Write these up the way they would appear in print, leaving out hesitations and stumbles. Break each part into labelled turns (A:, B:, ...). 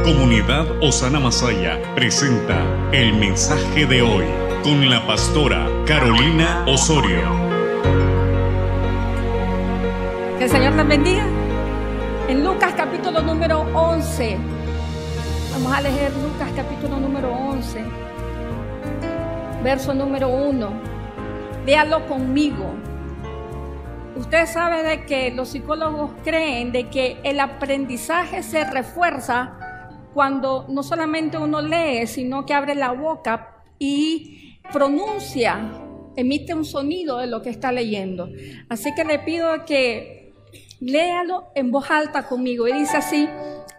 A: Comunidad Osana Masaya presenta el mensaje de hoy con la pastora Carolina Osorio.
B: Que el Señor les bendiga. En Lucas capítulo número 11, vamos a leer Lucas capítulo número 11, verso número 1. Léalo conmigo. Usted sabe de que los psicólogos creen de que el aprendizaje se refuerza cuando no solamente uno lee, sino que abre la boca y pronuncia, emite un sonido de lo que está leyendo. Así que le pido que léalo en voz alta conmigo. Y dice así: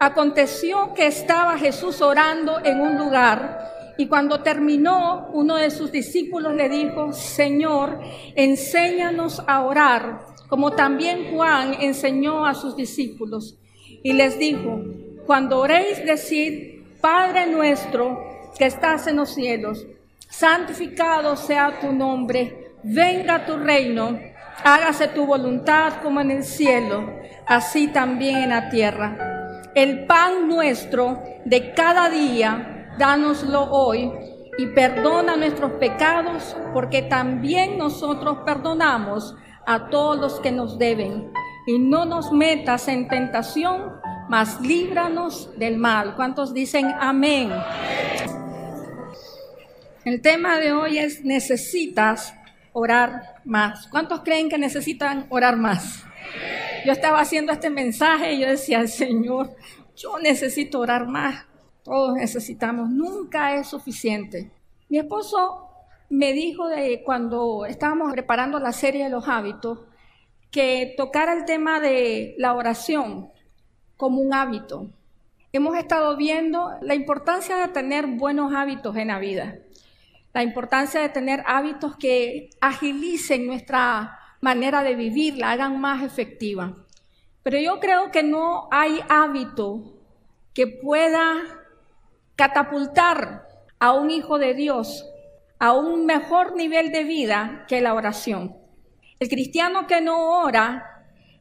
B: aconteció que estaba Jesús orando en un lugar, y cuando terminó, uno de sus discípulos le dijo: Señor, enséñanos a orar, como también Juan enseñó a sus discípulos. Y les dijo: cuando oréis, decid: Padre nuestro que estás en los cielos, santificado sea tu nombre, venga tu reino, hágase tu voluntad como en el cielo, así también en la tierra. El pan nuestro de cada día, dánoslo hoy, y perdona nuestros pecados, porque también nosotros perdonamos a todos los que nos deben. Y no nos metas en tentación, mas líbranos del mal. ¿Cuántos dicen amén? El tema de hoy es: necesitas orar más. ¿Cuántos creen que necesitan orar más? Yo estaba haciendo este mensaje y yo decía: Señor, yo necesito orar más. Todos necesitamos, nunca es suficiente. Mi esposo me dijo cuando estábamos preparando la serie de los hábitos, que tocara el tema de la oración como un hábito. Hemos estado viendo la importancia de tener buenos hábitos en la vida, la importancia de tener hábitos que agilicen nuestra manera de vivir, la hagan más efectiva. Pero yo creo que no hay hábito que pueda catapultar a un hijo de Dios a un mejor nivel de vida que la oración. El cristiano que no ora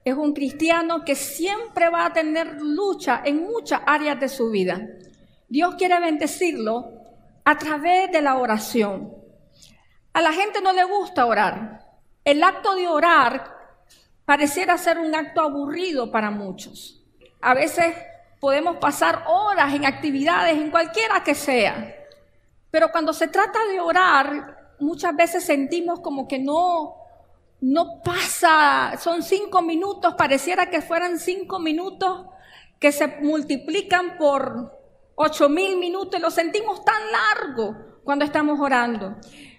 B: es un cristiano que siempre va a tener lucha en muchas áreas de su vida. Dios quiere bendecirlo a través de la oración. A la gente no le gusta orar. El acto de orar pareciera ser un acto aburrido para muchos. A veces podemos pasar horas en actividades, en cualquiera que sea. Pero cuando se trata de orar, muchas veces sentimos como que no pasa, son 5 minutos, pareciera que fueran 5 minutos que se multiplican por 8,000 minutos y lo sentimos tan largo cuando estamos orando.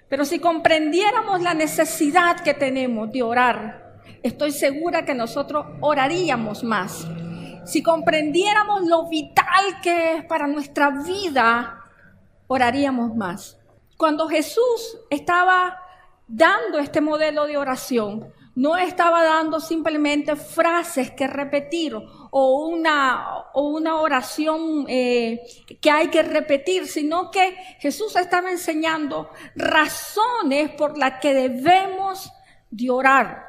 B: Pero si comprendiéramos la necesidad que tenemos de orar, estoy segura que nosotros oraríamos más. Si comprendiéramos lo vital que es para nuestra vida, oraríamos más. Cuando Jesús estaba dando este modelo de oración, no estaba dando simplemente frases que repetir o una oración que hay que repetir, sino que Jesús estaba enseñando razones por las que debemos de orar,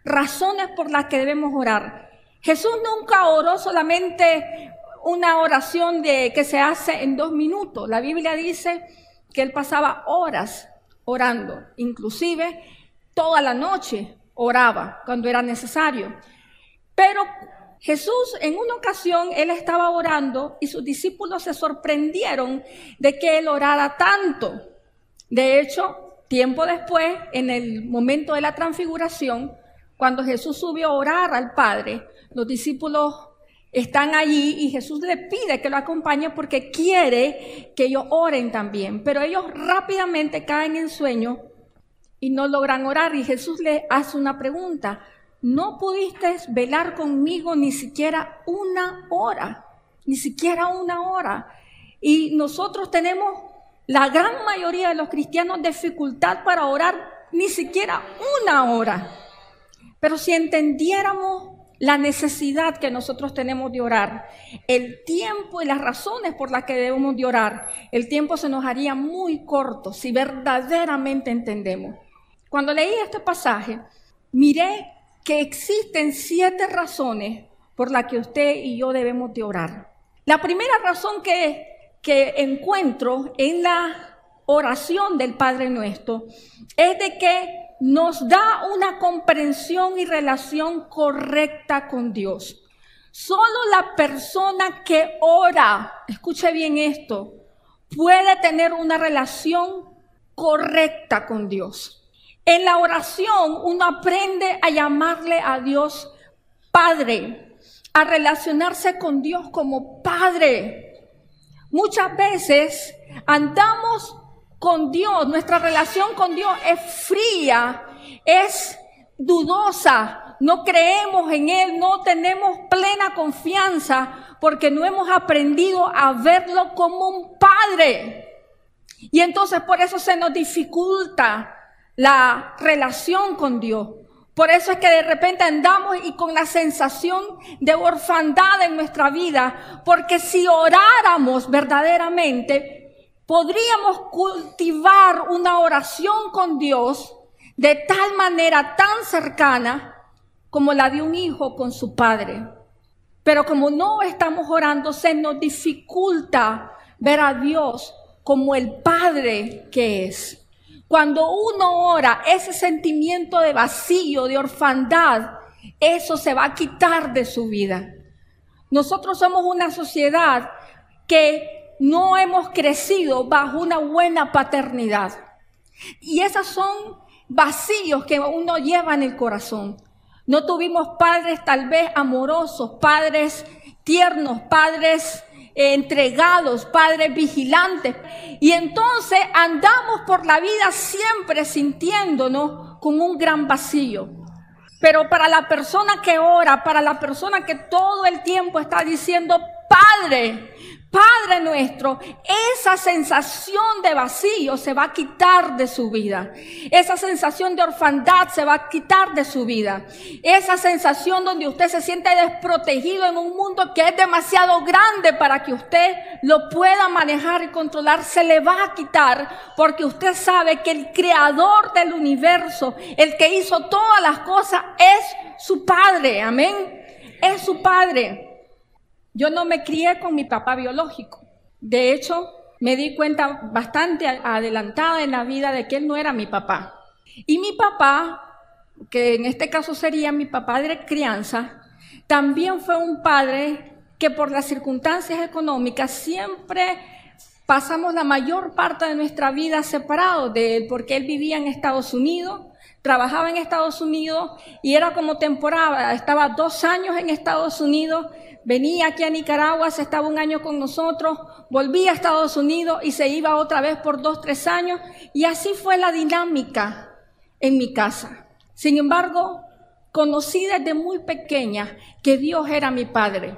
B: razones por las que debemos orar. Jesús nunca oró solamente una oración que se hace en 2 minutos. La Biblia dice que él pasaba horas orando, inclusive toda la noche oraba cuando era necesario. Pero Jesús, en una ocasión, él estaba orando y sus discípulos se sorprendieron de que él orara tanto. De hecho, tiempo después, en el momento de la transfiguración, cuando Jesús subió a orar al Padre, los discípulos están allí y Jesús le pide que lo acompañe porque quiere que ellos oren también. Pero ellos rápidamente caen en sueño y no logran orar. Y Jesús le hace una pregunta: ¿no pudiste velar conmigo ni siquiera una hora? Ni siquiera una hora. Y nosotros tenemos, la gran mayoría de los cristianos, dificultad para orar ni siquiera una hora. Pero si entendiéramos la necesidad que nosotros tenemos de orar, el tiempo y las razones por las que debemos de orar, el tiempo se nos haría muy corto si verdaderamente entendemos. Cuando leí este pasaje, miré que existen 7 razones por las que usted y yo debemos de orar. La primera razón que encuentro en la oración del Padre Nuestro es de que nos da una comprensión y relación correcta con Dios. Solo la persona que ora, escuche bien esto, puede tener una relación correcta con Dios. En la oración uno aprende a llamarle a Dios Padre, a relacionarse con Dios como Padre. Muchas veces andamos con Dios, nuestra relación con Dios es fría, es dudosa, no creemos en Él, no tenemos plena confianza porque no hemos aprendido a verlo como un Padre. Y entonces por eso se nos dificulta la relación con Dios. Por eso es que de repente andamos y con la sensación de orfandad en nuestra vida, porque si oráramos verdaderamente, podríamos cultivar una oración con Dios de tal manera tan cercana como la de un hijo con su padre. Pero como no estamos orando, se nos dificulta ver a Dios como el Padre que es. Cuando uno ora, ese sentimiento de vacío, de orfandad, eso se va a quitar de su vida. Nosotros somos una sociedad que no hemos crecido bajo una buena paternidad. Y esos son vacíos que uno lleva en el corazón. No tuvimos padres tal vez amorosos, padres tiernos, padres entregados, padres vigilantes. Y entonces andamos por la vida siempre sintiéndonos con un gran vacío. Pero para la persona que ora, para la persona que todo el tiempo está diciendo Padre, Padre nuestro, esa sensación de vacío se va a quitar de su vida. Esa sensación de orfandad se va a quitar de su vida. Esa sensación donde usted se siente desprotegido en un mundo que es demasiado grande para que usted lo pueda manejar y controlar, se le va a quitar porque usted sabe que el creador del universo, el que hizo todas las cosas, es su Padre. Amén. Es su Padre. Yo no me crié con mi papá biológico. De hecho, me di cuenta bastante adelantada en la vida de que él no era mi papá. Y mi papá, que en este caso sería mi papá de crianza, también fue un padre que por las circunstancias económicas siempre pasamos la mayor parte de nuestra vida separados de él, porque él vivía en Estados Unidos, trabajaba en Estados Unidos y era como temporada. Estaba 2 años en Estados Unidos, venía aquí a Nicaragua, se estaba 1 año con nosotros, volvía a Estados Unidos y se iba otra vez por 2, 3 años. Y así fue la dinámica en mi casa. Sin embargo, conocí desde muy pequeña que Dios era mi Padre.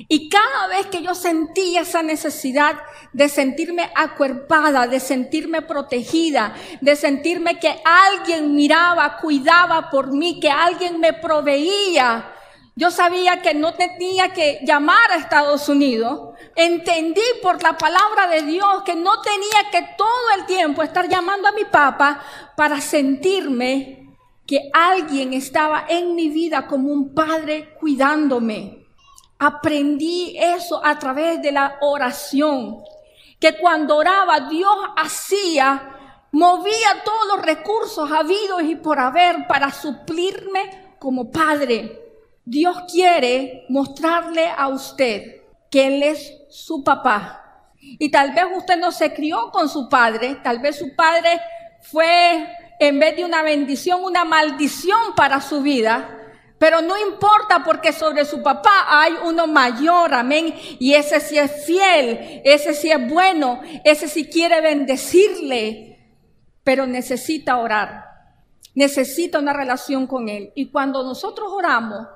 B: Y cada vez que yo sentía esa necesidad de sentirme acuerpada, de sentirme protegida, de sentirme que alguien miraba, cuidaba por mí, que alguien me proveía, yo sabía que no tenía que llamar a Estados Unidos. Entendí por la palabra de Dios que no tenía que todo el tiempo estar llamando a mi papá para sentirme que alguien estaba en mi vida como un padre cuidándome. Aprendí eso a través de la oración, que cuando oraba Dios movía todos los recursos habidos y por haber para suplirme como padre. Dios quiere mostrarle a usted que Él es su papá. Y tal vez usted no se crió con su padre, tal vez su padre fue en vez de una bendición, una maldición para su vida. Pero no importa porque sobre su papá hay uno mayor, amén. Y ese sí es fiel, ese sí es bueno, ese sí quiere bendecirle. Pero necesita orar, necesita una relación con Él. Y cuando nosotros oramos,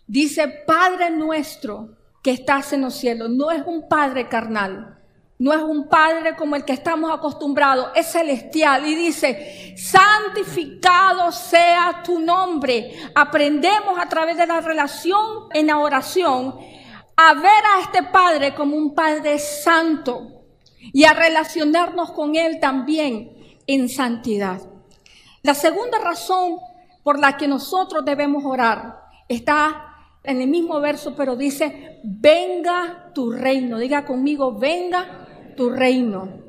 B: dice Padre nuestro que estás en los cielos. No es un Padre carnal. No es un Padre como el que estamos acostumbrados, es celestial. Y dice, santificado sea tu nombre. Aprendemos a través de la relación en la oración a ver a este Padre como un Padre santo y a relacionarnos con Él también en santidad. La segunda razón por la que nosotros debemos orar está en el mismo verso, pero dice, venga tu reino. Diga conmigo, venga tu reino.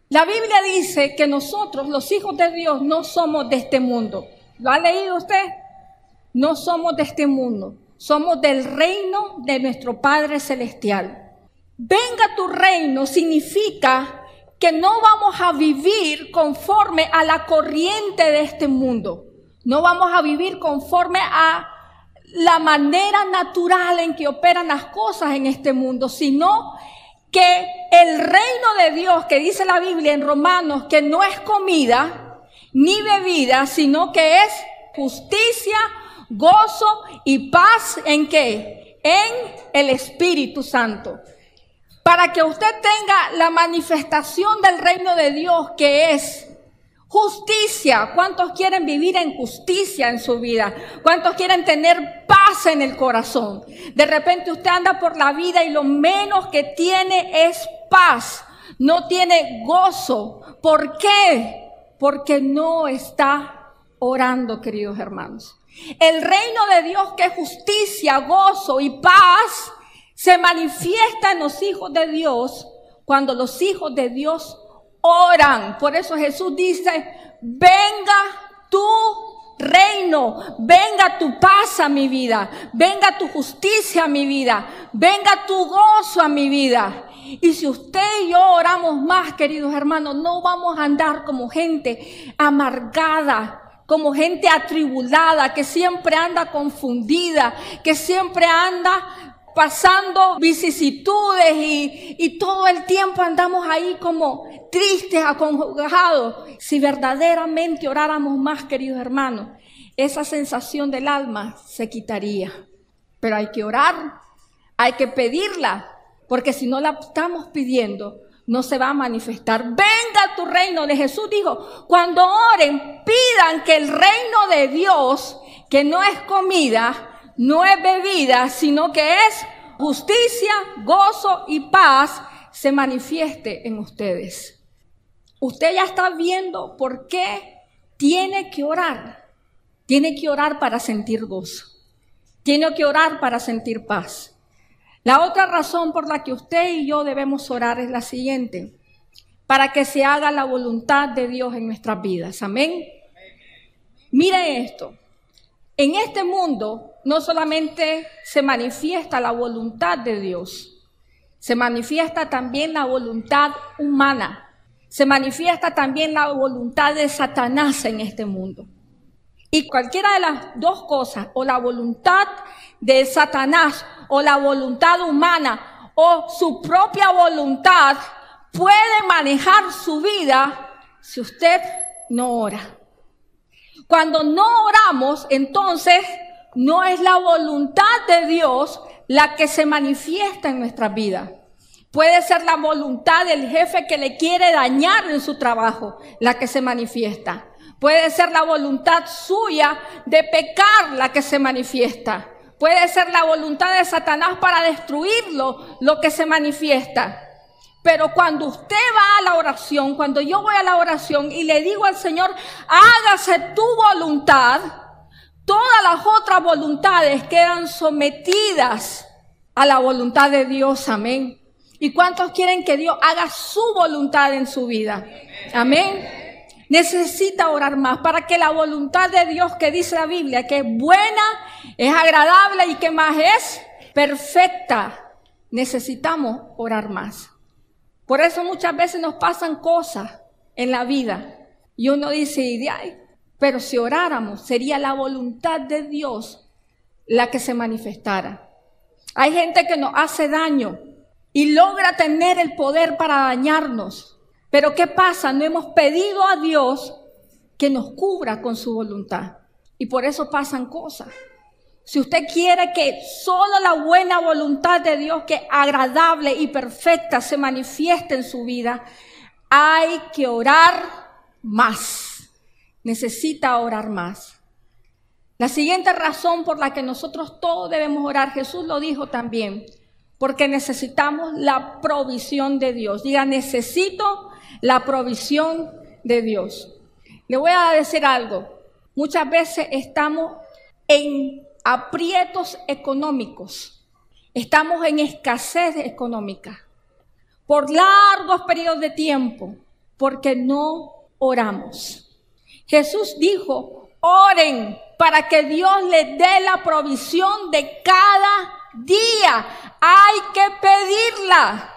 B: La Biblia dice que nosotros, los hijos de Dios, no somos de este mundo. ¿Lo ha leído usted? No somos de este mundo. Somos del reino de nuestro Padre Celestial. Venga tu reino significa que no vamos a vivir conforme a la corriente de este mundo. No vamos a vivir conforme a la manera natural en que operan las cosas en este mundo, sino que el reino de Dios, que dice la Biblia en Romanos, que no es comida ni bebida, sino que es justicia, gozo y paz, ¿en qué? En el Espíritu Santo. Para que usted tenga la manifestación del reino de Dios, que es justicia. ¿Cuántos quieren vivir en justicia en su vida? ¿Cuántos quieren tener paz en el corazón? De repente usted anda por la vida y lo menos que tiene es paz. No tiene gozo. ¿Por qué? Porque no está orando, queridos hermanos. El reino de Dios, que es justicia, gozo y paz, se manifiesta en los hijos de Dios cuando los hijos de Dios oran. Por eso Jesús dice, venga tu reino, venga tu paz a mi vida, venga tu justicia a mi vida, venga tu gozo a mi vida. Y si usted y yo oramos más, queridos hermanos, no vamos a andar como gente amargada, como gente atribulada, que siempre anda confundida, que siempre anda pasando vicisitudes y todo el tiempo andamos ahí como tristes, acongojados. Si verdaderamente oráramos más, queridos hermanos, esa sensación del alma se quitaría. Pero hay que orar, hay que pedirla, porque si no la estamos pidiendo, no se va a manifestar. Venga tu reino. De Jesús dijo, cuando oren, pidan que el reino de Dios, que no es comida, no es bebida, sino que es justicia, gozo y paz, se manifieste en ustedes. Usted ya está viendo por qué tiene que orar. Tiene que orar para sentir gozo. Tiene que orar para sentir paz. La otra razón por la que usted y yo debemos orar es la siguiente: para que se haga la voluntad de Dios en nuestras vidas. Amén. Mire esto. En este mundo no solamente se manifiesta la voluntad de Dios, se manifiesta también la voluntad humana, se manifiesta también la voluntad de Satanás en este mundo. Y cualquiera de las dos cosas, o la voluntad de Satanás, o la voluntad humana, o su propia voluntad, puede manejar su vida si usted no ora. Cuando no oramos, entonces no es la voluntad de Dios la que se manifiesta en nuestras vidas. Puede ser la voluntad del jefe que le quiere dañar en su trabajo la que se manifiesta. Puede ser la voluntad suya de pecar la que se manifiesta. Puede ser la voluntad de Satanás para destruirlo lo que se manifiesta. Pero cuando usted va a la oración, cuando yo voy a la oración y le digo al Señor, hágase tu voluntad, todas las otras voluntades quedan sometidas a la voluntad de Dios. Amén. ¿Y cuántos quieren que Dios haga su voluntad en su vida? Amén. Necesita orar más para que la voluntad de Dios, que dice la Biblia, que es buena, es agradable y que más es perfecta. Necesitamos orar más. Por eso muchas veces nos pasan cosas en la vida y uno dice, ay, pero si oráramos sería la voluntad de Dios la que se manifestara. Hay gente que nos hace daño y logra tener el poder para dañarnos. Pero ¿qué pasa? No hemos pedido a Dios que nos cubra con su voluntad. Y por eso pasan cosas. Si usted quiere que solo la buena voluntad de Dios, que es agradable y perfecta, se manifieste en su vida, hay que orar más. Necesita orar más. La siguiente razón por la que nosotros todos debemos orar, Jesús lo dijo también, porque necesitamos la provisión de Dios. Diga, necesito la provisión de Dios. Le voy a decir algo. Muchas veces estamos en aprietos económicos. Estamos en escasez económica por largos periodos de tiempo porque no oramos. Jesús dijo, oren para que Dios les dé la provisión de cada día. Hay que pedirla.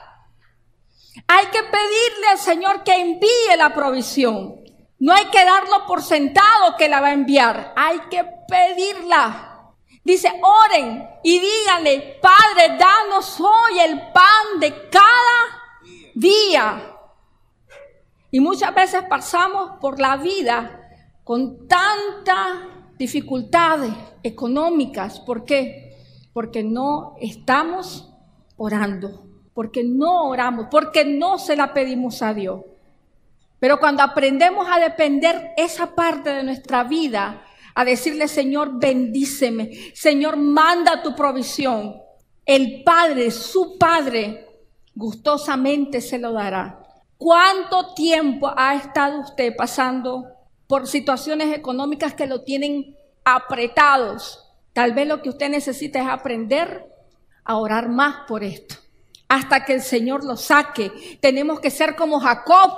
B: Hay que pedirle al Señor que envíe la provisión. No hay que darlo por sentado que la va a enviar. Hay que pedirla. Dice, oren y díganle, Padre, danos hoy el pan de cada día. Y muchas veces pasamos por la vida con tantas dificultades económicas. ¿Por qué? Porque no estamos orando. Porque no oramos, porque no se la pedimos a Dios. Pero cuando aprendemos a depender esa parte de nuestra vida, a decirle, Señor, bendíceme, Señor, manda tu provisión, el Padre, su Padre, gustosamente se lo dará. ¿Cuánto tiempo ha estado usted pasando por situaciones económicas que lo tienen apretados? Tal vez lo que usted necesita es aprender a orar más por esto, hasta que el Señor lo saque. Tenemos que ser como Jacob.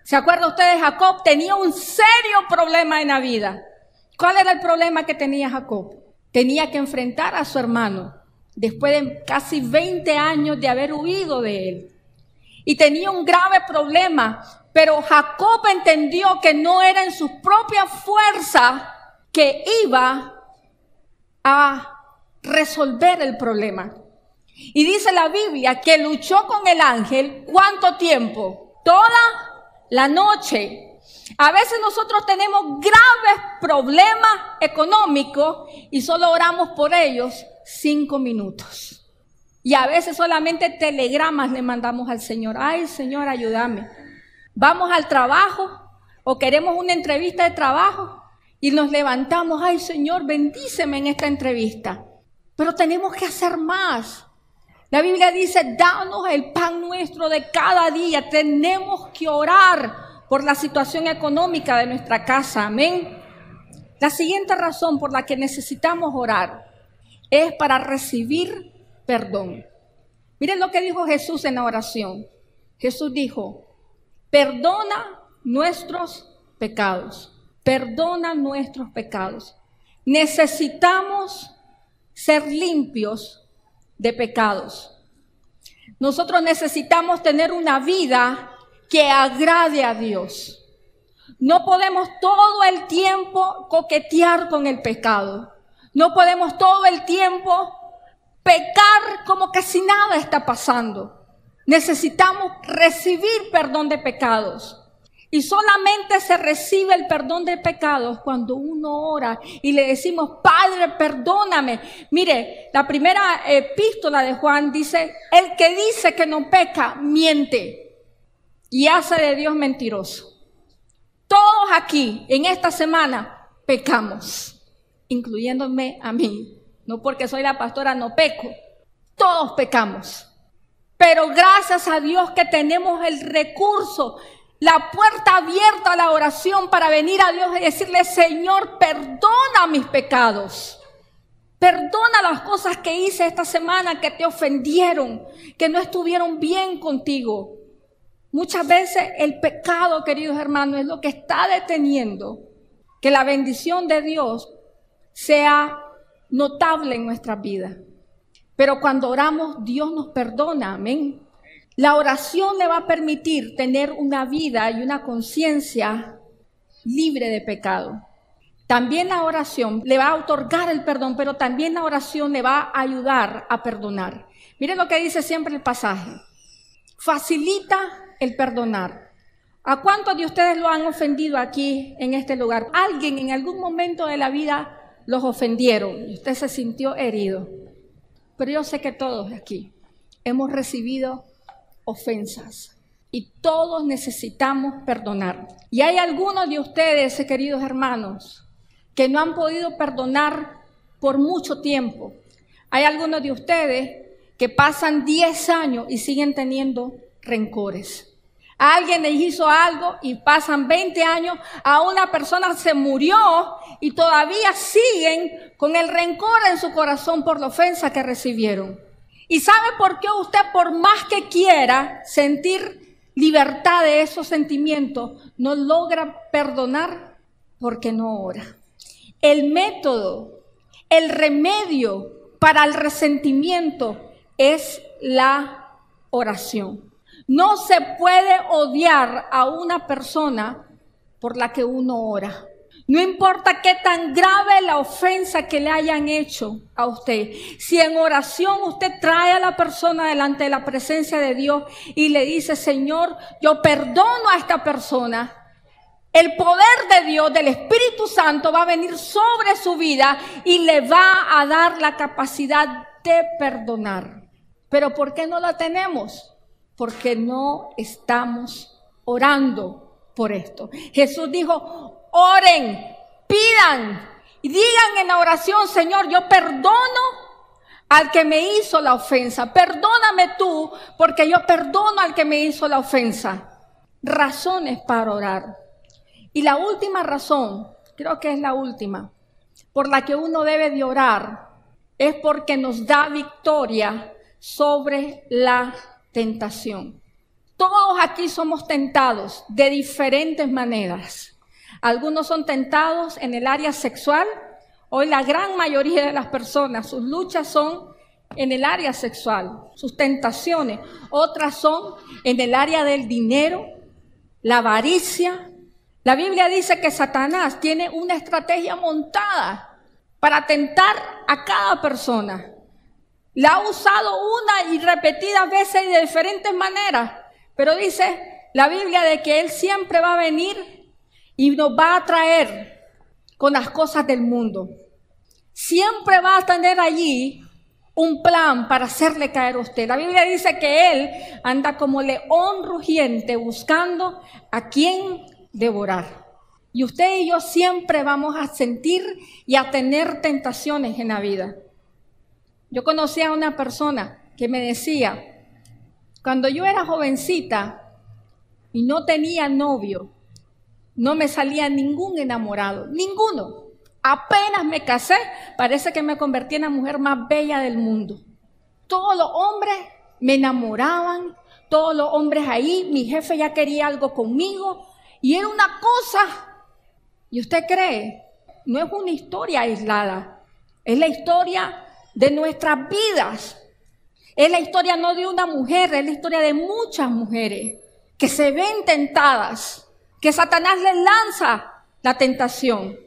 B: ¿Se acuerda usted de Jacob? Tenía un serio problema en la vida. ¿Cuál era el problema que tenía Jacob? Tenía que enfrentar a su hermano después de casi 20 años de haber huido de él. Y tenía un grave problema, pero Jacob entendió que no era en sus propias fuerzas que iba a resolver el problema. Y dice la Biblia que luchó con el ángel, ¿cuánto tiempo? Toda la noche. A veces nosotros tenemos graves problemas económicos y solo oramos por ellos 5 minutos. Y a veces solamente telegramas le mandamos al Señor. Ay, Señor, ayúdame. Vamos al trabajo o queremos una entrevista de trabajo y nos levantamos. Ay, Señor, bendíceme en esta entrevista. Pero tenemos que hacer más. La Biblia dice, danos el pan nuestro de cada día. Tenemos que orar por la situación económica de nuestra casa. Amén. La siguiente razón por la que necesitamos orar es para recibir perdón. Miren lo que dijo Jesús en la oración. Jesús dijo, perdona nuestros pecados. Perdona nuestros pecados. Necesitamos ser limpios de pecados. Nosotros necesitamos tener una vida que agrade a Dios. No podemos todo el tiempo coquetear con el pecado. No podemos todo el tiempo pecar como que si nada está pasando. Necesitamos recibir perdón de pecados. Y solamente se recibe el perdón de pecados cuando uno ora y le decimos, Padre, perdóname. Mire, la primera epístola de Juan dice, el que dice que no peca, miente y hace de Dios mentiroso. Todos aquí, en esta semana, pecamos, incluyéndome a mí. No porque soy la pastora, no peco. Todos pecamos. Pero gracias a Dios que tenemos el recurso, la puerta abierta a la oración para venir a Dios y decirle, Señor, perdona mis pecados. Perdona las cosas que hice esta semana que te ofendieron, que no estuvieron bien contigo. Muchas veces el pecado, queridos hermanos, es lo que está deteniendo que la bendición de Dios sea notable en nuestras vidas. Pero cuando oramos, Dios nos perdona, amén. La oración le va a permitir tener una vida y una conciencia libre de pecado. También la oración le va a otorgar el perdón, pero también la oración le va a ayudar a perdonar. Miren lo que dice siempre el pasaje. Facilita el perdonar. ¿A cuántos de ustedes lo han ofendido aquí en este lugar? Alguien en algún momento de la vida los ofendieron y usted se sintió herido. Pero yo sé que todos aquí hemos recibido ofensas y todos necesitamos perdonar. Y hay algunos de ustedes, queridos hermanos, que no han podido perdonar por mucho tiempo. Hay algunos de ustedes que pasan 10 años y siguen teniendo rencores. A alguien le hizo algo y pasan 20 años, a una persona se murió y todavía siguen con el rencor en su corazón por la ofensa que recibieron. ¿Y sabe por qué usted, por más que quiera sentir libertad de esos sentimientos, no logra perdonar? Porque no ora. El método, el remedio para el resentimiento es la oración. No se puede odiar a una persona por la que uno ora. No importa qué tan grave la ofensa que le hayan hecho a usted. Si en oración usted trae a la persona delante de la presencia de Dios y le dice, Señor, yo perdono a esta persona, el poder de Dios, del Espíritu Santo, va a venir sobre su vida y le va a dar la capacidad de perdonar. ¿Pero por qué no la tenemos? Porque no estamos orando por esto. Jesús dijo, oren, pidan y digan en la oración, Señor, yo perdono al que me hizo la ofensa. Perdóname tú, porque yo perdono al que me hizo la ofensa. Razones para orar. Y la última razón, creo que es la última, por la que uno debe de orar, es porque nos da victoria sobre la tentación. Todos aquí somos tentados de diferentes maneras. Algunos son tentados en el área sexual. Hoy la gran mayoría de las personas, sus luchas son en el área sexual, sus tentaciones. Otras son en el área del dinero, la avaricia. La Biblia dice que Satanás tiene una estrategia montada para tentar a cada persona. La ha usado una y repetidas veces y de diferentes maneras. Pero dice la Biblia de que Él siempre va a venir y nos va a traer con las cosas del mundo. Siempre va a tener allí un plan para hacerle caer a usted. La Biblia dice que Él anda como león rugiente buscando a quien devorar. Y usted y yo siempre vamos a sentir y a tener tentaciones en la vida. Yo conocí a una persona que me decía, cuando yo era jovencita y no tenía novio, no me salía ningún enamorado, ninguno. Apenas me casé, parece que me convertí en la mujer más bella del mundo. Todos los hombres me enamoraban, todos los hombres ahí, mi jefe ya quería algo conmigo y era una cosa. ¿Y usted cree? No es una historia aislada, es la historia de nuestras vidas. Es la historia no de una mujer, es la historia de muchas mujeres que se ven tentadas, que Satanás les lanza la tentación.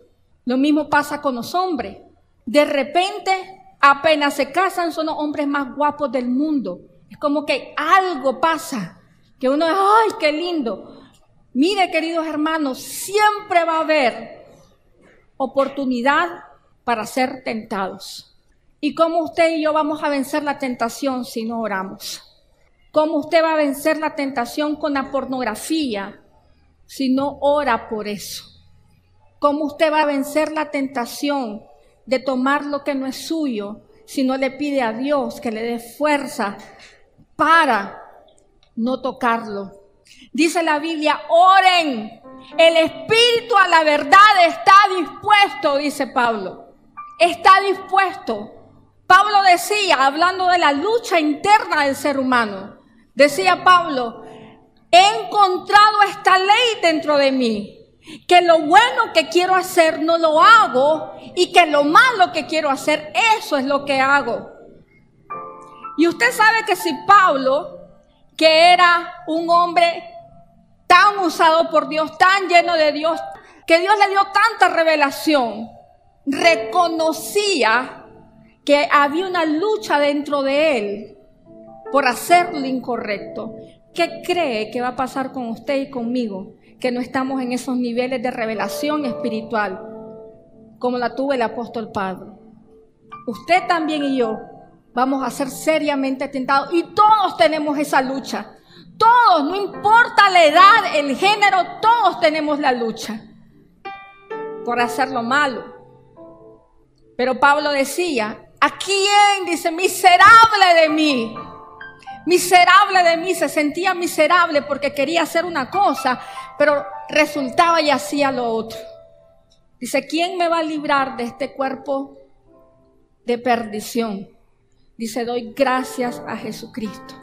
B: Lo mismo pasa con los hombres. De repente, apenas se casan, son los hombres más guapos del mundo. Es como que algo pasa, que uno dice, ¡ay, qué lindo! Mire, queridos hermanos, siempre va a haber oportunidad para ser tentados. ¿Y cómo usted y yo vamos a vencer la tentación si no oramos? ¿Cómo usted va a vencer la tentación con la pornografía si no ora por eso? ¿Cómo usted va a vencer la tentación de tomar lo que no es suyo si no le pide a Dios que le dé fuerza para no tocarlo? Dice la Biblia, oren, el espíritu a la verdad está dispuesto, dice Pablo. Está dispuesto. Pablo decía, hablando de la lucha interna del ser humano, decía Pablo, he encontrado esta ley dentro de mí, que lo bueno que quiero hacer no lo hago y que lo malo que quiero hacer, eso es lo que hago. Y usted sabe que si Pablo, que era un hombre tan usado por Dios, tan lleno de Dios, que Dios le dio tanta revelación, reconocía que había una lucha dentro de él por hacer lo incorrecto. ¿Qué cree que va a pasar con usted y conmigo? Que no estamos en esos niveles de revelación espiritual como la tuvo el apóstol Pablo. Usted también y yo vamos a ser seriamente tentados y todos tenemos esa lucha. Todos, no importa la edad, el género, todos tenemos la lucha por hacer lo malo. Pero Pablo decía, ¿a quién? Dice, miserable de mí. miserable de mí, se sentía miserable porque quería hacer una cosa, pero resultaba y hacía lo otro. Dice, ¿quién me va a librar de este cuerpo de perdición? Dice, doy gracias a Jesucristo.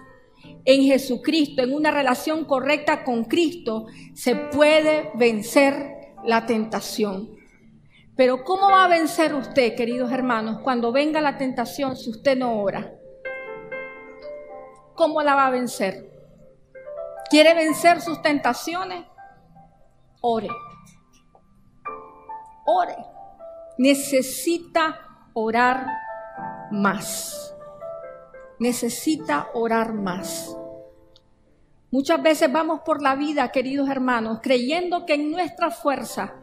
B: En Jesucristo, en una relación correcta con Cristo, se puede vencer la tentación. Pero ¿cómo va a vencer usted, queridos hermanos, cuando venga la tentación si usted no ora? ¿Cómo la va a vencer? ¿Quiere vencer sus tentaciones? Ore. Ore. Necesita orar más. Necesita orar más. Muchas veces vamos por la vida, queridos hermanos, creyendo que en nuestra fuerza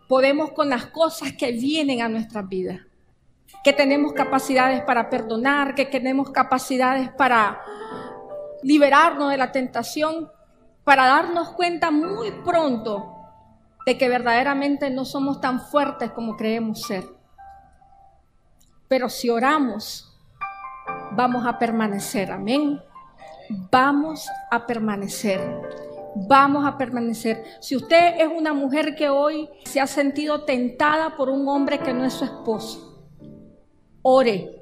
B: podemos con las cosas que vienen a nuestras vidas. Que tenemos capacidades para perdonar, que tenemos capacidades para liberarnos de la tentación, para darnos cuenta muy pronto de que verdaderamente no somos tan fuertes como creemos ser. Pero si oramos, vamos a permanecer, amén. Vamos a permanecer. Vamos a permanecer. Si usted es una mujer que hoy se ha sentido tentada por un hombre que no es su esposo, ore.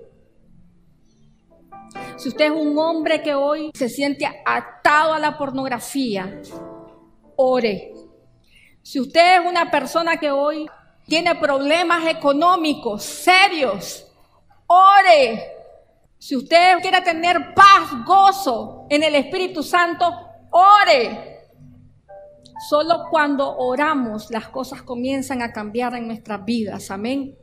B: Si usted es un hombre que hoy se siente atado a la pornografía, ore. Si usted es una persona que hoy tiene problemas económicos serios, ore. Si usted quiere tener paz, gozo en el Espíritu Santo, ore. Solo cuando oramos las cosas comienzan a cambiar en nuestras vidas, amén.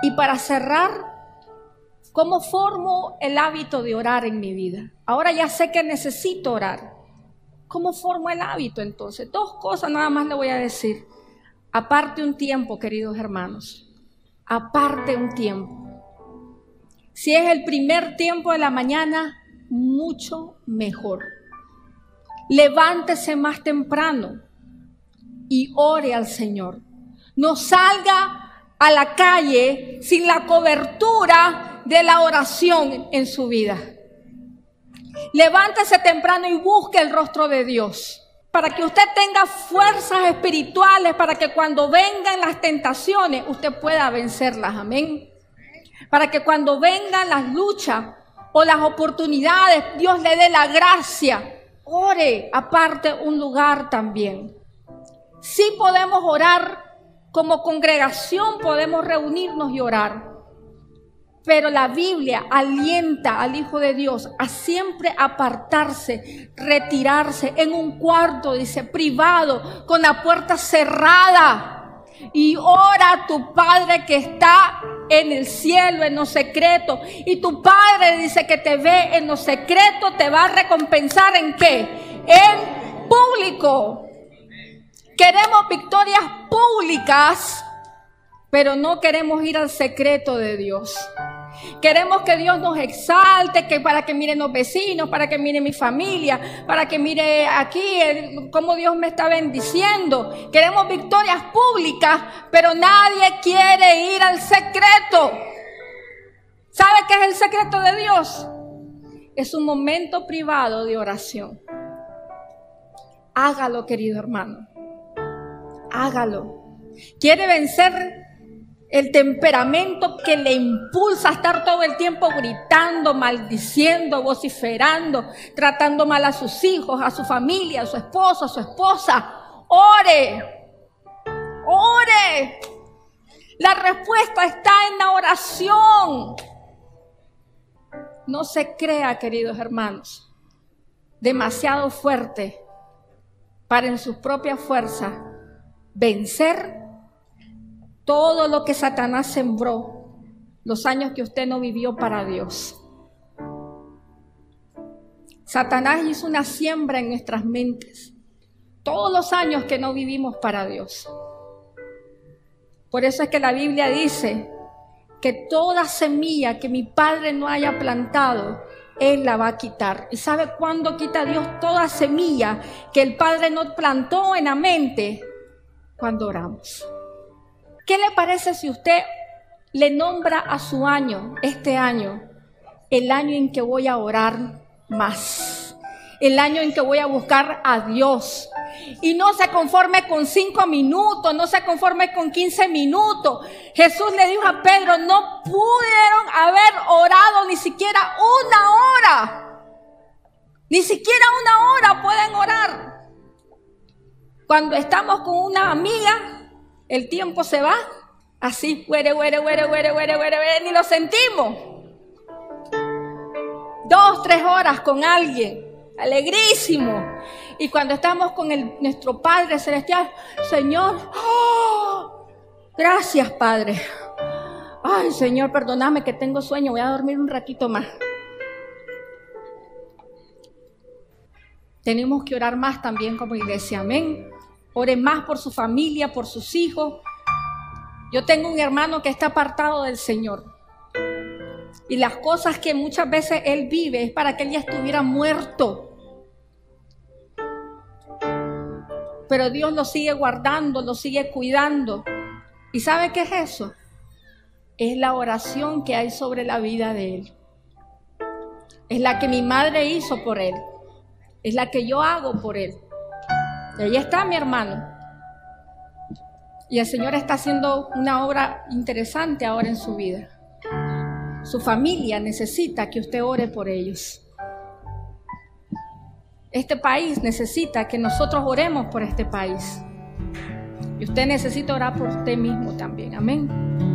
B: Y para cerrar, ¿cómo formo el hábito de orar en mi vida? Ahora ya sé que necesito orar. ¿Cómo formo el hábito entonces? Dos cosas nada más le voy a decir. Aparte un tiempo, queridos hermanos. Aparte un tiempo. Si es el primer tiempo de la mañana, mucho mejor. Levántese más temprano y ore al Señor. No salga a la calle sin la cobertura de la oración en su vida. Levántese temprano y busque el rostro de Dios, para que usted tenga fuerzas espirituales, para que cuando vengan las tentaciones usted pueda vencerlas, amén. Para que cuando vengan las luchas o las oportunidades, Dios le dé la gracia. Ore, aparte un lugar también. Sí podemos orar, como congregación podemos reunirnos y orar. Pero la Biblia alienta al Hijo de Dios a siempre apartarse, retirarse en un cuarto, dice, privado, con la puerta cerrada. Y ora a tu Padre que está en el cielo, en lo secreto. Y tu Padre dice que te ve en lo secreto, te va a recompensar ¿en qué? En público. Queremos victorias públicas, pero no queremos ir al secreto de Dios. Queremos que Dios nos exalte, que para que miren los vecinos, para que mire mi familia, para que mire aquí cómo Dios me está bendiciendo. Queremos victorias públicas, pero nadie quiere ir al secreto. ¿Sabe qué es el secreto de Dios? Es un momento privado de oración. Hágalo, querido hermano. Hágalo. ¿Quiere vencer el temperamento que le impulsa a estar todo el tiempo gritando, maldiciendo, vociferando, tratando mal a sus hijos, a su familia, a su esposo, a su esposa? Ore, ore. La respuesta está en la oración. No se crea, queridos hermanos, demasiado fuerte para en sus propias fuerzas vencer todo lo que Satanás sembró los años que usted no vivió para Dios. Satanás hizo una siembra en nuestras mentes todos los años que no vivimos para Dios. Por eso es que la Biblia dice que toda semilla que mi Padre no haya plantado, Él la va a quitar. ¿Y sabe cuándo quita Dios toda semilla que el Padre no plantó en la mente? Cuando oramos. ¿Qué le parece si usted le nombra a su año, este año, el año en que voy a orar más, el año en que voy a buscar a Dios. Y no se conforme con 5 minutos, no se conforme con 15 minutos. Jesús le dijo a Pedro, no pudieron haber orado ni siquiera una hora. Ni siquiera una hora pueden orar. Cuando estamos con una amiga, el tiempo se va así, ni lo sentimos. 2, 3 horas con alguien, alegrísimo. Y cuando estamos con nuestro Padre Celestial, Señor, ¡oh! Gracias, Padre. Ay, Señor, perdóname que tengo sueño, voy a dormir un ratito más. Tenemos que orar más también como iglesia, amén. Ore más por su familia, por sus hijos. Yo tengo un hermano que está apartado del Señor. Y las cosas que muchas veces él vive es para que él ya estuviera muerto. Pero Dios lo sigue guardando, lo sigue cuidando. ¿Y sabe qué es eso? Es la oración que hay sobre la vida de él. Es la que mi madre hizo por él. Es la que yo hago por él. Y ahí está mi hermano. Y el Señor está haciendo una obra interesante ahora en su vida. Su familia necesita que usted ore por ellos. Este país necesita que nosotros oremos por este país. Y usted necesita orar por usted mismo también. Amén.